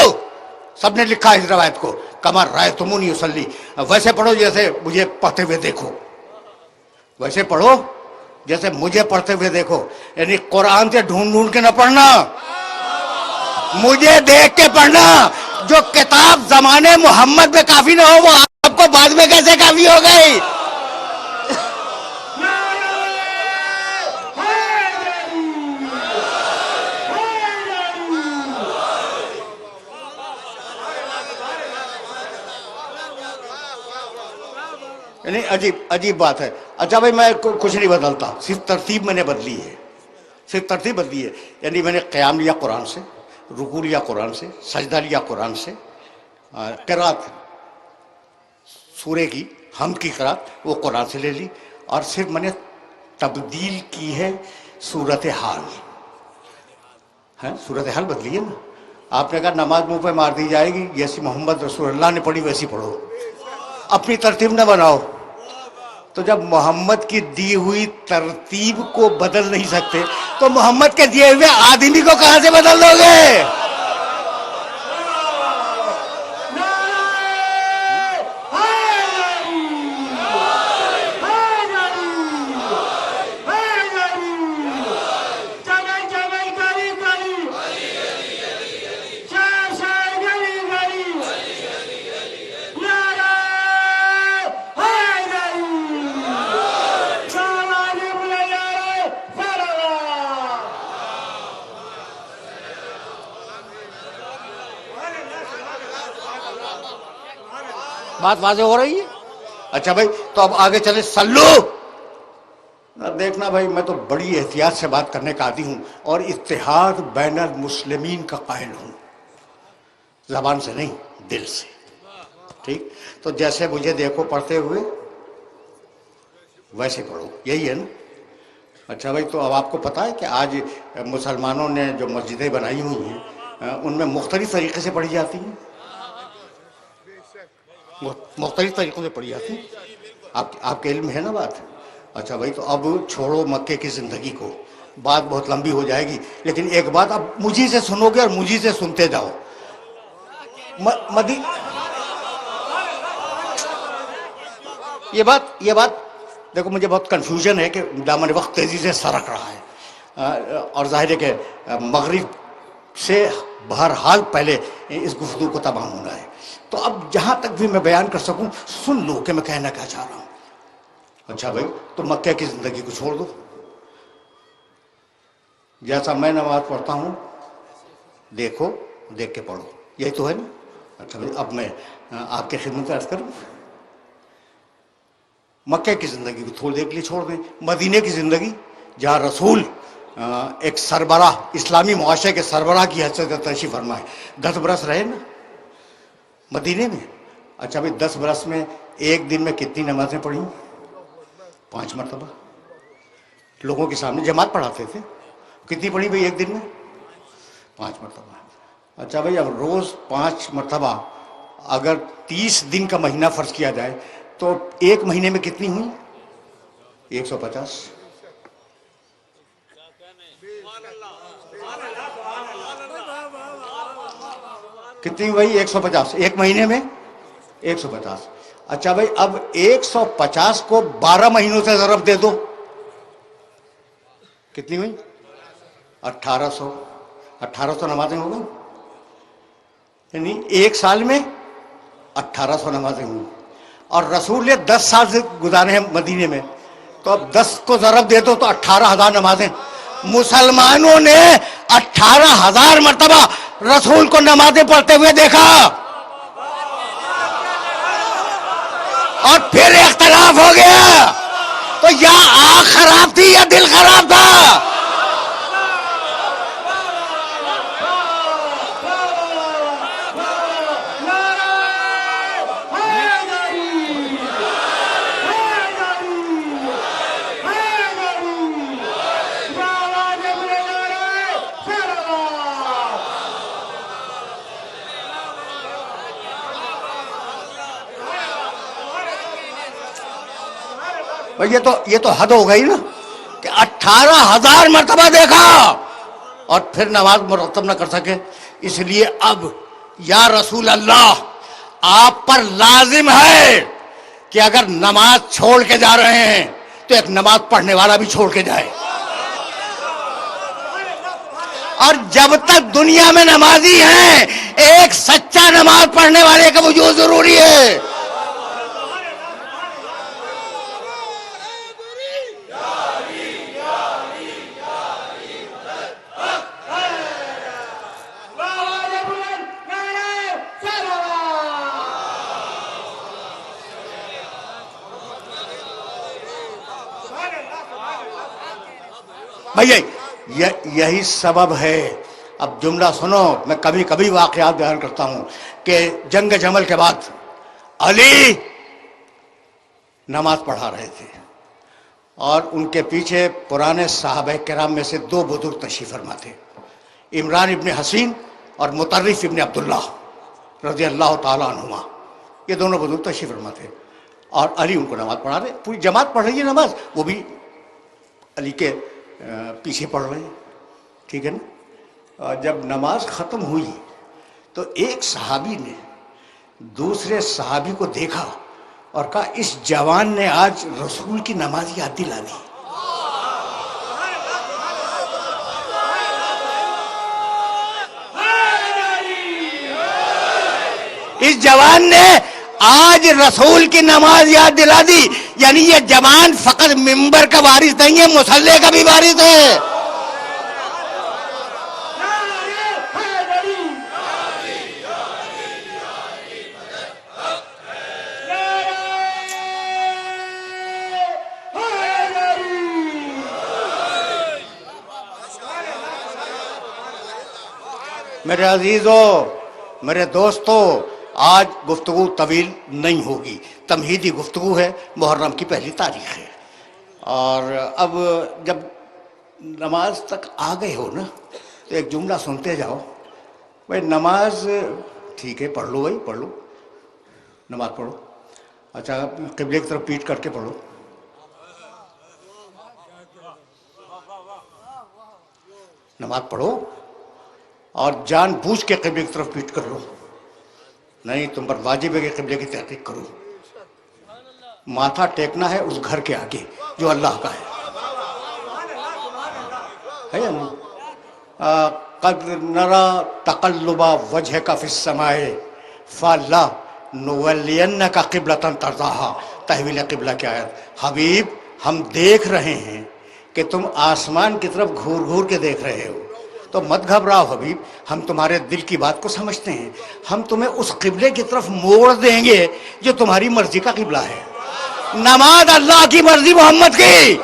سب نے لکھا اس روایت کو، کما رأیتمونی اصلی. ویسے پڑھو جیسے مجھے پڑھتے ہوئے دیکھو، ویسے پڑھو جیسے مجھے پڑھتے ہوئے دیکھو. یعنی قرآن سے ڈھونڈ کے نہ پڑھنا، مجھے دیکھ کے پڑھنا. جو کتاب زمانے محمد میں کافی نہ ہو وہ آپ کو بعد میں کیسے کافی ہو گئی؟ یعنی عجیب بات ہے. اچھا بھائی میں کچھ نہیں بدلتا، صرف ترتیب میں نے بدلی ہے، صرف ترتیب بدلی ہے. یعنی میں نے قیام لیا قرآن سے، رکوع لیا قرآن سے، سجدہ لیا قرآن سے، قرات سورے کی حمد کی قرات وہ قرآن سے لے لی، اور صرف میں نے تبدیل کی ہے صورتحال. صورتحال بدلی ہے نا. آپ نے کہا نماز منہ پہ مار دی جائے گی، جیسی محمد رسول اللہ نے پڑھی ویسی پڑھو، اپنی ترتیب نہ بناؤ. تو جب محمد کی دی ہوئی ترتیب کو بدل نہیں سکتے تو محمد کے دیے ہوئے آدمی کو کہاں سے بدل دو گے؟ بات واضح ہو رہی ہے؟ اچھا بھائی، تو اب آگے چلے. سلو دیکھنا بھائی، میں تو بڑی احتیاط سے بات کرنے کا عادی ہوں اور اتحاد بین المسلمین کا قائل ہوں، زبان سے نہیں دل سے. ٹھیک؟ تو جیسے مجھے دیکھو پڑھتے ہوئے ویسے پڑھو، یہی ہے نا؟ اچھا بھائی، تو اب آپ کو پتا ہے کہ آج مسلمانوں نے جو مسجدیں بنائی ہوئی ہیں ان میں مختلف طریقے سے پڑھی جاتی ہیں، مختلف طریقوں سے پڑھی جاتی ہیں. آپ کے علم ہے نا بات؟ اچھا بھائی، تو اب چھوڑو مکے کی زندگی کو، بات بہت لمبی ہو جائے گی، لیکن ایک بات اب مجھے سے سنو گے اور مجھے سے سنتے جاؤ. یہ بات دیکھو، مجھے بہت کنفیوژن ہے کہ دامن وقت تیزی سے سرک رہا ہے اور ظاہر ہے کہ مغرب سے بہرحال پہلے اس گفتگو کو تمام ہونا ہے. تو اب جہاں تک بھی میں بیان کر سکوں سن لو کہ میں کہنا کیا چاہ رہا ہوں. اچھا بھائی، تو مکہ کی زندگی کو چھوڑ دو، جیسا میں نماز پڑھتا ہوں دیکھو، دیکھ کے پڑھو، یہی تو ہے نا؟ اچھا بھائی، اب میں آپ کے خدمت عرض کروں. مکہ کی زندگی کو تھوڑی دیر کے لیے چھوڑ دیں. مدینے کی زندگی جہاں رسول ایک سربراہ، اسلامی معاشرے کے سربراہ کی حیثیت سے تشریف فرما ہے، 10 برس رہے نا مدینے میں. اچھا بھائی، 10 برس میں ایک دن میں کتنی نمازیں پڑھی؟ 5 مرتبہ. لوگوں کے سامنے جماعت پڑھاتے تھے. کتنی پڑھی بھائی ایک دن میں؟ 5 مرتبہ. اچھا بھائی، اب روز 5 مرتبہ اگر 30 دن کا مہینہ فرض کیا جائے تو ایک مہینے میں کتنی ہوئی؟ 150. کتنی ہوئی؟ 150 ایک مہینے میں 150. اچھا بھائی، اب 150 کو 12 مہینوں سے ضرب دے دو، کتنی ہوئی؟ 1800. 1800 نمازیں ہو گئی، یعنی ایک سال میں 1800 نمازیں ہوئی. اور رسول نے 10 سال سے گزارے ہیں مدینے میں، تو اب 10 کو ضرب دے دو تو 18,000 نمازیں. مسلمانوں نے 18,000 مرتبہ رسول کو نمازیں پڑھتے ہوئے دیکھا، اور پھر اختلاف ہو گیا. تو یا آنکھ خراب تھی یا دل خراب تھا؟ یہ تو حد ہو گئی نا کہ 18,000 مرتبہ دیکھا اور پھر نماز مرتب نہ کر سکے. اس لیے اب یا رسول اللہ، آپ پر لازم ہے کہ اگر نماز چھوڑ کے جا رہے ہیں تو ایک نماز پڑھنے والا بھی چھوڑ کے جائے. اور جب تک دنیا میں نمازی ہیں ایک سچا نماز پڑھنے والے کا وجود ضروری ہے. بھائی یہی سبب ہے. اب جملہ سنو، میں کبھی کبھی واقعات بیان کرتا ہوں کہ جنگ جمل کے بعد علی نماز پڑھا رہے تھے اور ان کے پیچھے پرانے صحابہ کرام میں سے 2 بزرگ تشریف فرما تھے، عمران ابن حسین اور مطرف ابن عبداللہ رضی اللہ تعالیٰ عنہما. یہ دونوں بزرگ تشریف فرما تھے. اور علی ان کو نماز پڑھا رہے. پوری جماعت پڑھ رہی ہے نماز, وہ بھی علی کے پیچھے پڑھ رہے ہیں. ٹھیک ہے نا. جب نماز ختم ہوئی تو ایک صحابی نے دوسرے صحابی کو دیکھا اور کہا اس جوان نے آج رسول کی نماز یاد دلا دی. اس جوان نے آج رسول کی نماز یاد دلا دی. یعنی یہ جوان فقط منبر کا وارث نہیں ہے, مصلی کا بھی وارث ہے. میرے عزیزو, میرے دوستو, آج گفتگو طویل نہیں ہوگی, تمہیدی گفتگو ہے, محرم کی پہلی تاریخ ہے. اور اب جب نماز تک آ گئے ہو نا تو ایک جملہ سنتے جاؤ. بھائی نماز ٹھیک ہے, پڑھ لو بھائی, پڑھ لو, نماز پڑھو. اچھا قبلے کی طرف پیٹ کر کے پڑھو. نماز پڑھو اور جان بوجھ کے قبلے کی طرف پیٹ کر لو. نہیں, تم پر واجب ہے کہ قبلے کی تحقیق کرو. ماتھا ٹیکنا ہے اس گھر کے آگے جو اللہ کا ہے یا نہیں؟ قد نرا تقلب وجهك في السماء فلا نولینک قبلۃ ترضاها. تحویل قبلہ کی آیت. حبیب ہم دیکھ رہے ہیں کہ تم آسمان کی طرف گھور گھور کے دیکھ رہے ہو, تو مت گھبراؤ حبیب, ہم تمہارے دل کی بات کو سمجھتے ہیں. ہم تمہیں اس قبلے کی طرف موڑ دیں گے جو تمہاری مرضی کا قبلہ ہے. نماز اللہ کی مرضی, محمد کی.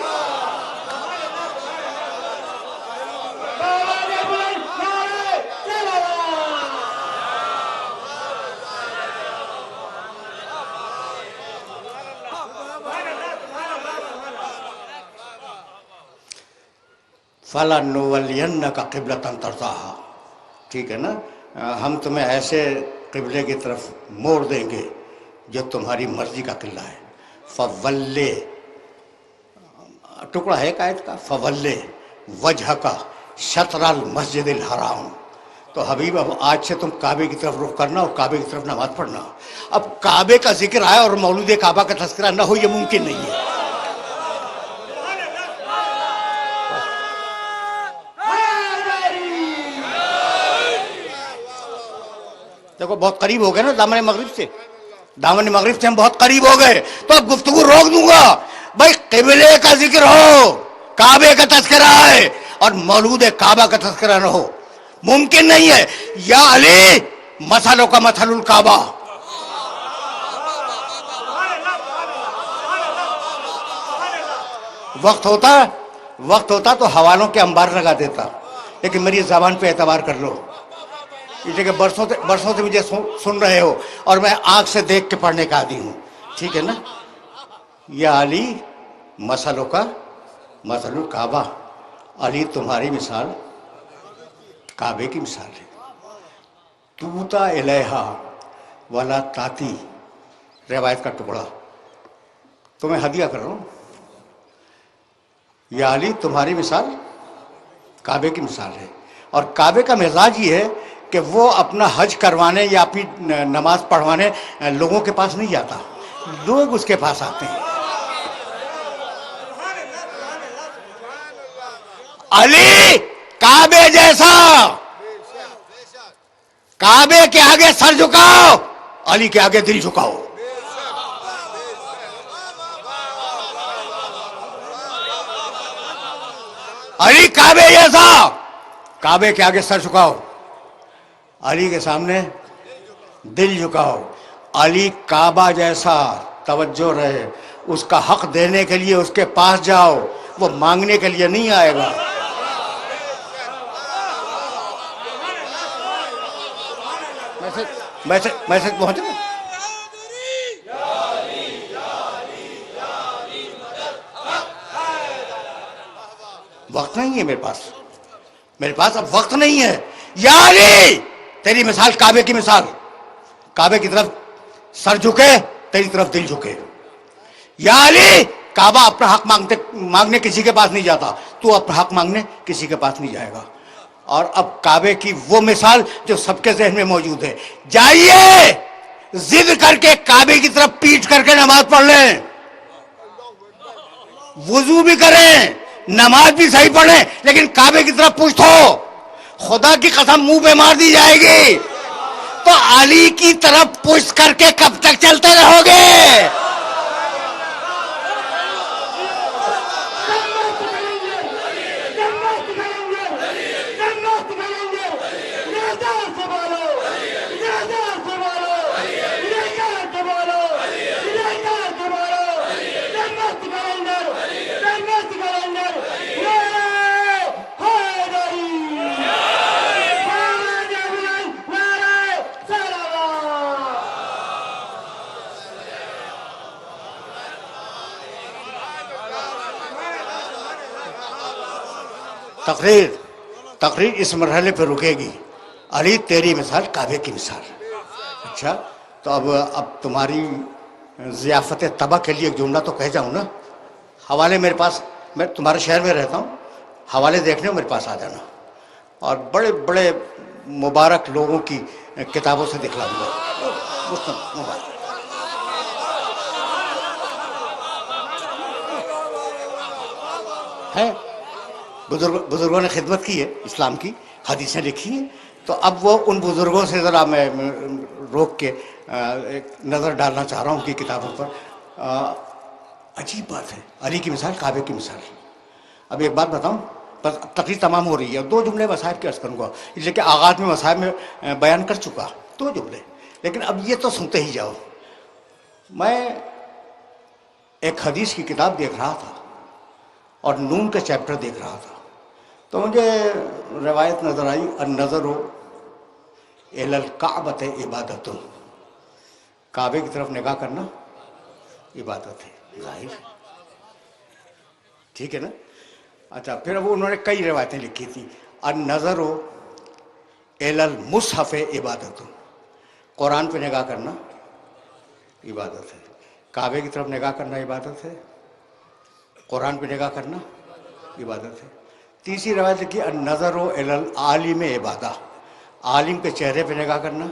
فَلَنُوَلِّيَنَّكَ قِبْلَةً تَرْضَاهَا. ٹھیک ہے نا, ہم تمہیں ایسے قبلے کی طرف موڑ دیں گے جو تمہاری مرضی کا قبلہ ہے. فَوَلِّ, ٹکڑا ہے آیت کا, فَوَلِّ وَجْهَكَ شَطْرَ الْمَسْجِدِ الْحَرَامِ. تو حبیب اب آج سے تم کعبے کی طرف رخ کرنا اور کعبے کی طرف نماز پڑھنا. اب کعبے کا ذکر آیا اور مولود کعبہ کا تذکرہ نہ ہو, یہ ممکن نہیں ہے. دیکھو بہت قریب ہو گئے نا دامن مغرب سے, دامن مغرب سے ہم بہت قریب ہو گئے, تو اب گفتگو روک دوں گا. بھائی قبلے کا ذکر ہو, کعبے کا تذکرہ ہے, اور مولود کعبہ کا تذکرہ نہ ہو, ممکن نہیں ہے. یا علی مثلوں کا مثل الکعبہ. وقت ہوتا تو حوالوں کے انبار لگا دیتا, لیکن میری زبان پہ اعتبار کر لو, اس لیے کہ برسوں سے مجھے سن رہے ہو اور میں آنکھ سے دیکھ کے پڑھنے کا عادی ہوں. ٹھیک ہے نا. یا علی مثلوں کا مثل الکعبہ. علی تمہاری مثال کعبے کی مثال ہے. توتا الیہا ولا تاتی, روایت کا ٹکڑا, تمہیں ہدیہ کر رہا ہوں. یا علی تمہاری مثال کعبے کی مثال ہے, اور کعبے کا مزاج یہ ہے کہ وہ اپنا حج کروانے یا اپنی نماز پڑھوانے لوگوں کے پاس نہیں جاتا, لوگ اس کے پاس آتے ہیں. علی کعبے جیسا, کعبے کے آگے سر جھکاؤ, علی کے آگے دل جھکاؤ. علی کعبے جیسا, کعبے کے آگے سر جھکاؤ, علی کے سامنے دل جھکاؤ. علی کعبہ جیسا, توجہ رہے, اس کا حق دینے کے لیے اس کے پاس جاؤ, وہ مانگنے کے لیے نہیں آئے گا. میسج پہنچے گا. وقت نہیں ہے میرے پاس اب وقت نہیں ہے. یا علی تیری مثال کعبے کی مثال, کعبے کی طرف سر جھکے, تیری طرف دل جھکے. یا علی کعبہ اپنا حق مانگنے کسی کے پاس نہیں جاتا، تو اپنا حق مانگنے کسی کے پاس نہیں جائے گا۔ اور اب کعبے کی وہ مثال جو سب کے ذہن میں موجود ہے، جائیے ضد کر کے کعبے کی طرف پیٹ کر کے نماز پڑھ لیں، وضو بھی کریں، نماز بھی صحیح پڑھیں، لیکن کعبے کی طرف پوچھو، خدا کی قسم منہ پہ مار دی جائے گی۔ تو علی کی طرف پوچھ کر کے کب تک چلتے رہو گے؟ تقریر اس مرحلے پہ رکے گی، علی تیری مثال کعبے کی مثال۔ اچھا تو اب تمہاری ضیافت طبع کے لیے ایک جملہ تو کہہ جاؤں نا۔ حوالے میرے پاس، میں تمہارے شہر میں رہتا ہوں، حوالے دیکھنے میرے پاس آ جانا، اور بڑے بڑے مبارک لوگوں کی کتابوں سے دکھلاؤں گا۔ مبارک ہے، بزرگوں نے خدمت کی ہے، اسلام کی حدیثیں لکھی ہیں، تو اب وہ ان بزرگوں سے ذرا میں روک کے ایک نظر ڈالنا چاہ رہا ہوں ان کی کتابوں پر۔ عجیب بات ہے، علی کی مثال کعبے کی مثال۔ اب ایک بات بتاؤں، بس تقریر تمام ہو رہی ہے، 2 جملے مصاحب کے عرض کروں گا، اس لیے کہ آغاز میں مصاحب میں بیان کر چکا 2 جملے، لیکن اب یہ تو سنتے ہی جاؤ۔ میں ایک حدیث کی کتاب دیکھ رہا تھا اور نون کا چیپٹر دیکھ رہا تھا، تو مجھے روایت نظر آئی، النظر الی الکعبۃ عبادۃ، کعبے کی طرف نگاہ کرنا عبادت ہے، ظاہر ٹھیک ہے نا۔ اچھا پھر اب انہوں نے کئی روایتیں لکھی تھی، النظر الی المصحف عبادت، قرآن پہ نگاہ کرنا عبادت ہے، کعبے کی طرف نگاہ کرنا عبادت ہے، قرآن پہ نگاہ کرنا عبادت ہے۔ تیسری روایت لکھی النظر الی العالم عبادہ، عالم کے چہرے پہ نگاہ کرنا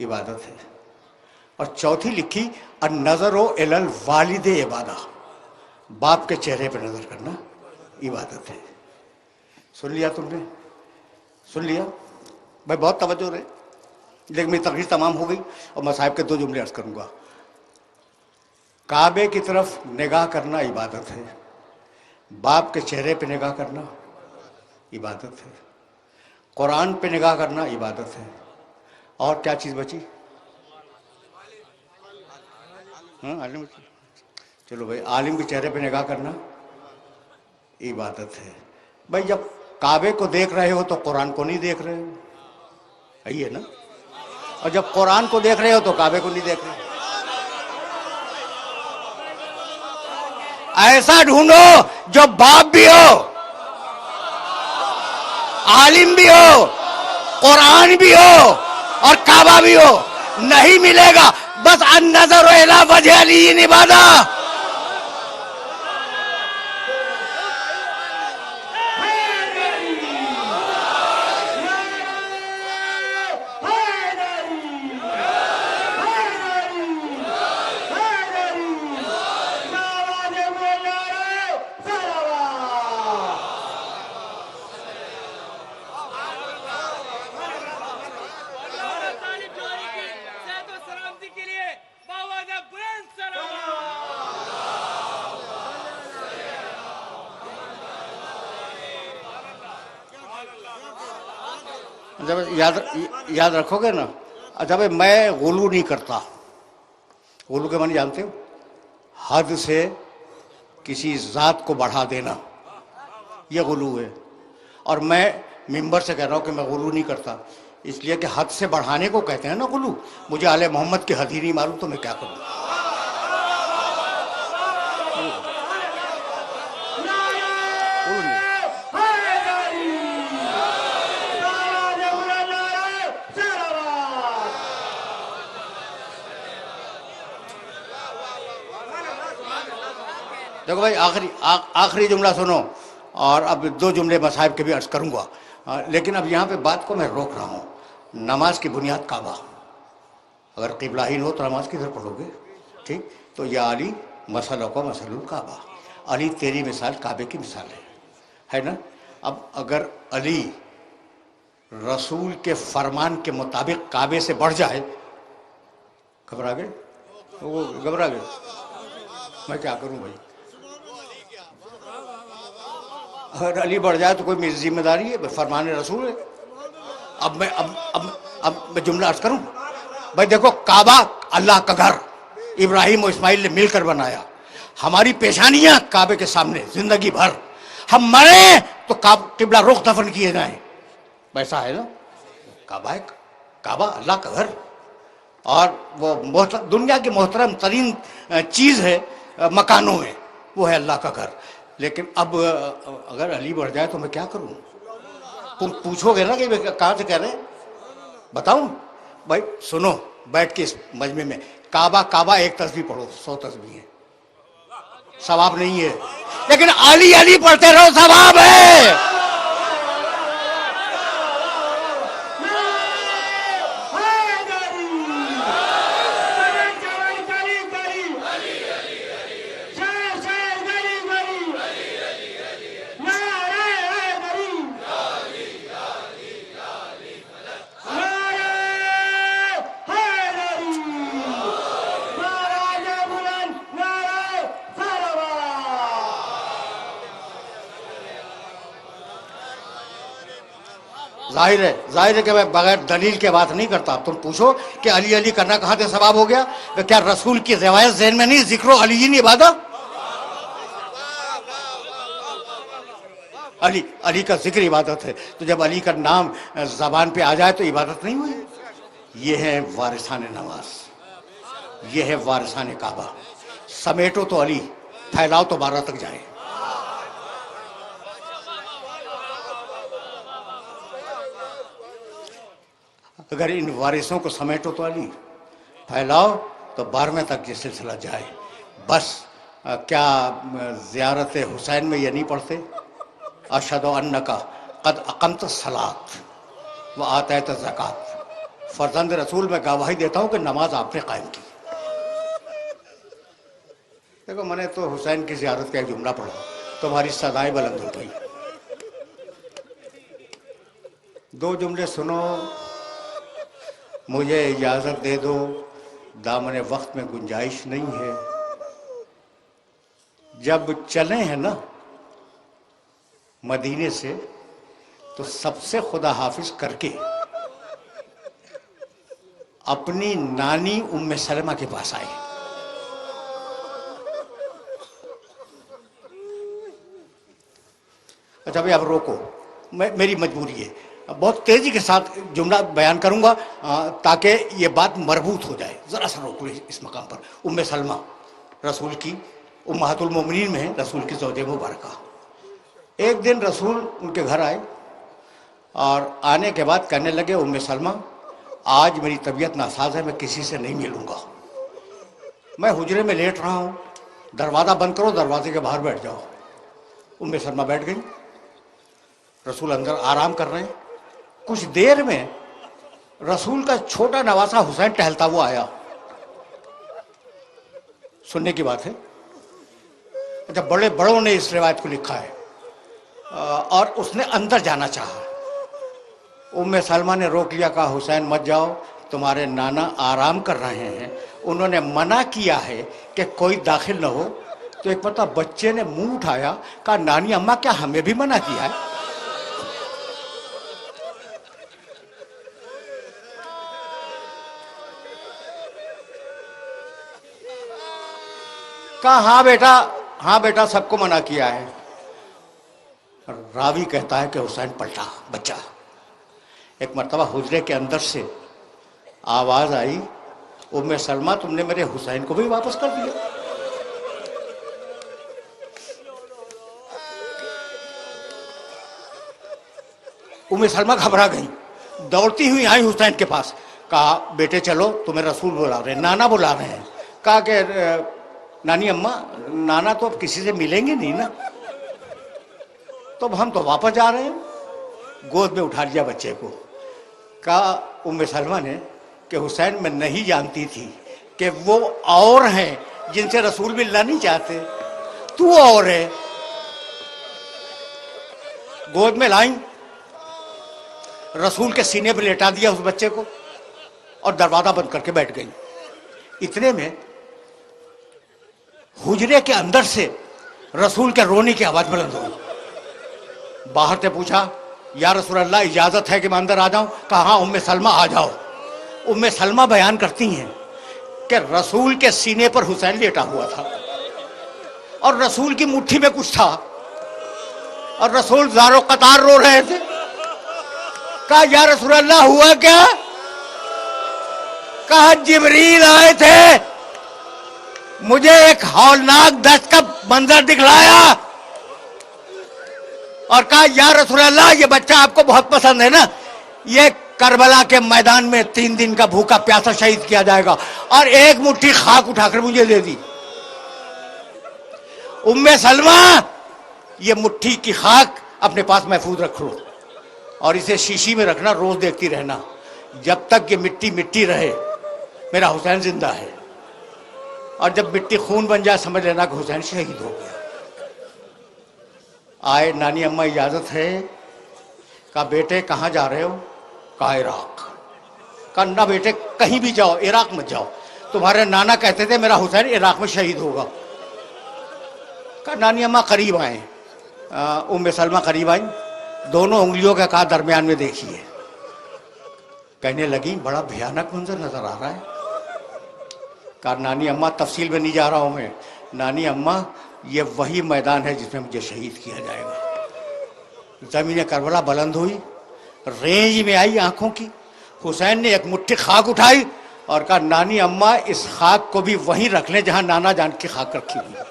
عبادت ہے، اور چوتھی لکھی النظر الی الوالد عبادہ، باپ کے چہرے پہ نظر کرنا عبادت ہے۔ سن لیا تم نے؟ سن لیا بھائی، بہت توجہ رہے، لیکن میری تقریر تمام ہو گئی اور میں صاحب کے 2 جملے عرض کروں گا۔ کعبے کی طرف نگاہ کرنا عبادت ہے، باپ کے چہرے پہ نگاہ کرنا عبادت ہے، قرآن پہ نگاہ کرنا عبادت ہے، اور کیا چیز بچی؟ عالم، چلو بھائی، عالم کے چہرے پہ نگاہ کرنا عبادت ہے۔ بھائی جب کعبے کو دیکھ رہے ہو تو قرآن کو نہیں دیکھ رہے ہو، یہی ہے نا، اور جب قرآن کو دیکھ رہے ہو تو کعبے کو نہیں دیکھ رہے۔ ایسا ڈھونڈو جو باپ بھی ہو، عالم بھی ہو، قرآن بھی ہو، اور کعبہ بھی ہو، نہیں ملے گا، بس النظر الی وجہ علی عبادہ۔ جب یاد رکھو گے نا، جب میں غلو نہیں کرتا، غلو کے معنی جانتے ہو؟ حد سے کسی ذات کو بڑھا دینا، یہ غلو ہے، اور میں ممبر سے کہہ رہا ہوں کہ میں غلو نہیں کرتا، اس لیے کہ حد سے بڑھانے کو کہتے ہیں نا غلو۔ مجھے آل محمد کی حد ہی نہیں معلوم تو میں کیا کروں؟ دیکھو بھائی آخری جملہ سنو، اور اب 2 جملے مصاحب کے بھی عرض کروں گا، لیکن اب یہاں پہ بات کو میں روک رہا ہوں۔ نماز کی بنیاد کعبہ، اگر قبلہ ہی ہو تو نماز کدھر پڑھو گے؟ ٹھیک، تو یا علی مسئلہ کو مسئلہ الکعبہ، علی تیری مثال کعبے کی مثال ہے نا؟ اب اگر علی رسول کے فرمان کے مطابق کعبے سے بڑھ جائے، گھبرا گئے؟ وہ گھبرا گئے؟ میں کیا کروں بھائی؟ اگر علی بڑھ جائے تو کوئی میری ذمہ داری ہے؟ فرمان رسول ہے۔ اب میں جملہ عرض کروں بھائی، دیکھو کعبہ اللہ کا گھر ابراہیم و اسماعیل نے مل کر بنایا، ہماری پیشانیاں کعبے کے سامنے زندگی بھر، ہم مریں تو قبلہ رخ دفن کیے جائیں، ویسا ہے نا؟ کعبہ اللہ کا گھر، اور وہ دنیا کی محترم ترین چیز ہے مکانوں میں، وہ ہے اللہ کا گھر۔ لیکن اب اگر علی بڑھ جائے تو میں کیا کروں؟ تم پوچھو گے نا کہ کہاں سے کہہ رہے ہیں، بتاؤں؟ بھائی سنو بیٹھ کے اس مجمع میں، کعبہ ایک تسبیح پڑھو 100 تسبیح ہے، ثواب نہیں ہے، لیکن علی پڑھتے رہو، ثواب ہے۔ ظاہر ہے کہ میں بغیر دلیل کے بات نہیں کرتا۔ تم پوچھو کہ علی کرنا کہاں سے ثواب ہو گیا؟ کیا رسول کی روایت ذہن میں نہیں؟ ذکر و علی عبادت، علی کا ذکر عبادت ہے، تو جب علی کا نام زبان پہ آ جائے تو عبادت نہیں ہوئی؟ یہ ہے وارثان نماز، یہ ہے وارثان کعبہ۔ سمیٹو تو علی، پھیلاؤ تو 12 تک جائے۔ اگر ان وارثوں کو سمیٹو تو علی، پھیلاؤ تو 12ویں تک یہ سلسلہ جائے۔ بس کیا زیارت حسین میں یہ نہیں پڑھتے؟ اشہد انک قد اقمت الصلاۃ وآتیت الزکوٰۃ، فرزند رسول میں گواہی دیتا ہوں کہ نماز آپ نے قائم کی۔ دیکھو میں نے تو حسین کی زیارت کا ایک جملہ پڑھا، تمہاری صدائیں بلند ہو گئی۔ 2 جملے سنو، مجھے اجازت دے دو، دامن وقت میں گنجائش نہیں ہے۔ جب چلے ہیں نا مدینے سے تو سب سے خدا حافظ کر کے اپنی نانی ام سلمہ کے پاس آئے۔ اچھا بھئی اب روکو، میری مجبوری ہے، بہت تیزی کے ساتھ جملہ بیان کروں گا تاکہ یہ بات مربوط ہو جائے۔ ذرا سا روکو اس مقام پر۔ ام سلمہ رسول کی امہات المومنین میں ہیں، رسول کی زوجہ مبارکہ۔ ایک دن رسول ان کے گھر آئے اور آنے کے بعد کہنے لگے، ام سلمہ آج میری طبیعت ناساز ہے، میں کسی سے نہیں ملوں گا، میں حجرے میں لیٹ رہا ہوں، دروازہ بند کرو، دروازے کے باہر بیٹھ جاؤ۔ ام سلمہ بیٹھ گئی، رسول اندر آرام کر رہے ہیں۔ کچھ دیر میں رسول کا چھوٹا نواسا حسین ٹہلتا ہوا آیا، سننے کی بات ہے۔ اچھا بڑے بڑوں نے اس روایت کو لکھا ہے، اور اس نے اندر جانا چاہا، ام سلمہ نے روک لیا، کہا حسین مت جاؤ، تمہارے نانا آرام کر رہے ہیں، انہوں نے منع کیا ہے کہ کوئی داخل نہ ہو۔ تو ایک مرتبہ بچے نے منہ اٹھایا، کہا نانی اماں کیا ہمیں بھی منع کیا ہے؟ کہا ہاں بیٹا سب کو منع کیا ہے۔ راوی کہتا ہے کہ حسین پلٹا بچہ۔ ایک مرتبہ حجرے کے اندر سے آواز آئی، ام سلمہ تم نے میرے حسین کو بھی واپس کر دیا۔ ام سلمہ گھبرا گئی، دوڑتی ہوئی آئی حسین کے پاس، کہا بیٹے چلو تمہیں رسول بلا رہے ہیں، نانا بلا رہے ہیں۔ کہا کہ نانی اماں نانا تو اب کسی سے ملیں گے نہیں نا، تو اب ہم تو واپس جا رہے ہیں۔ گود میں اٹھا لیا بچے کو، کہا ام سلمہ نے کہ حسین میں نہیں جانتی تھی کہ وہ اور ہیں جن سے رسول ملنا نہیں چاہتے، تو اور ہے۔ گود میں لائیں، رسول کے سینے پہ لیٹا دیا اس بچے کو اور دروازہ بند کر کے بیٹھ گئی۔ اتنے میں حجرے کے اندر سے رسول کے رونے کی آواز بلند ہوئی۔ باہر سے پوچھا یا رسول اللہ اجازت ہے کہ میں اندر آ جاؤں؟ کہا ہاں ام سلمہ آ جاؤ۔ ام سلمہ بیان کرتی ہیں کہ رسول کے سینے پر حسین لیٹا ہوا تھا اور رسول کی مٹھی میں کچھ تھا اور رسول زار و قطار رو رہے تھے۔ کہا یا رسول اللہ ہوا کیا؟ کہا جبریل آئے تھے، مجھے ایک ہولناک دشت کا منظر دکھلایا اور کہا یا رسول اللہ یہ بچہ آپ کو بہت پسند ہے نا، یہ کربلا کے میدان میں 3 دن کا بھوکا پیاسا شہید کیا جائے گا، اور ایک مٹھی خاک اٹھا کر مجھے دے دی۔ ام سلمہ یہ مٹھی کی خاک اپنے پاس محفوظ رکھ لو اور اسے شیشی میں رکھنا، روز دیکھتی رہنا، جب تک یہ مٹی مٹی رہے میرا حسین زندہ ہے، اور جب مٹی خون بن جائے سمجھ لینا کہ حسین شہید ہو گیا۔ آئے نانی اماں اجازت ہے؟ کہا بیٹے کہاں جا رہے ہو؟ کہا عراق۔ کہا نہ بیٹے کہیں بھی جاؤ، عراق مت جاؤ، تمہارے نانا کہتے تھے میرا حسین عراق میں شہید ہوگا۔ کہا نانی اماں قریب آئیں، ام سلمہ قریب آئیں، دونوں انگلیوں کا کہا درمیان میں دیکھیے۔ کہنے لگی بڑا بھیانک منظر نظر آ رہا ہے۔ کہا نانی اماں تفصیل میں نہیں جا رہا ہوں میں، نانی اماں یہ وہی میدان ہے جس میں مجھے شہید کیا جائے گا۔ زمین کربلا بلند ہوئی، رینج میں آئی آنکھوں کی، حسین نے ایک مٹھی خاک اٹھائی اور کہا نانی اماں اس خاک کو بھی وہیں رکھ لیں جہاں نانا جان کی خاک رکھی ہوئی۔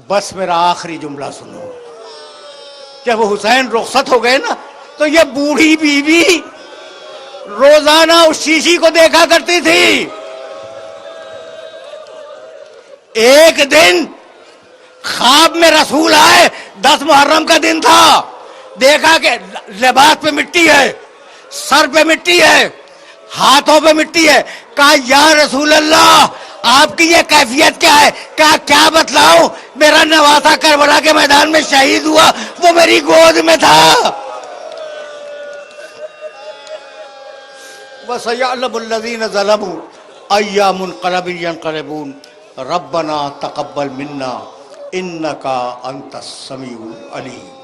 بس میرا آخری جملہ سنو، جب حسین رخصت ہو گئے نا تو یہ بوڑھی بیوی روزانہ اس شیشی کو دیکھا کرتی تھی۔ ایک دن خواب میں رسول آئے، 10 محرم کا دن تھا، دیکھا کہ لباس پہ مٹی ہے، سر پہ مٹی ہے، ہاتھوں پہ مٹی ہے۔ کہا یا رسول اللہ آپ کی یہ کیفیت کیا ہے؟ کہا کیا بتلاؤں، میرا نواسا کربلا کے میدان میں شہید ہوا، وہ میری گود میں تھا۔ وَسَيَعْلَمُ الَّذِينَ ظَلَمُوا أَيَّ مُنقَلَبٍ يَنقَلِبُونَ رَبَّنَا تَقَبَّلْ مِنَّا إِنَّكَ أَنْتَ السَّمِيعُ الْعَلِيمُ۔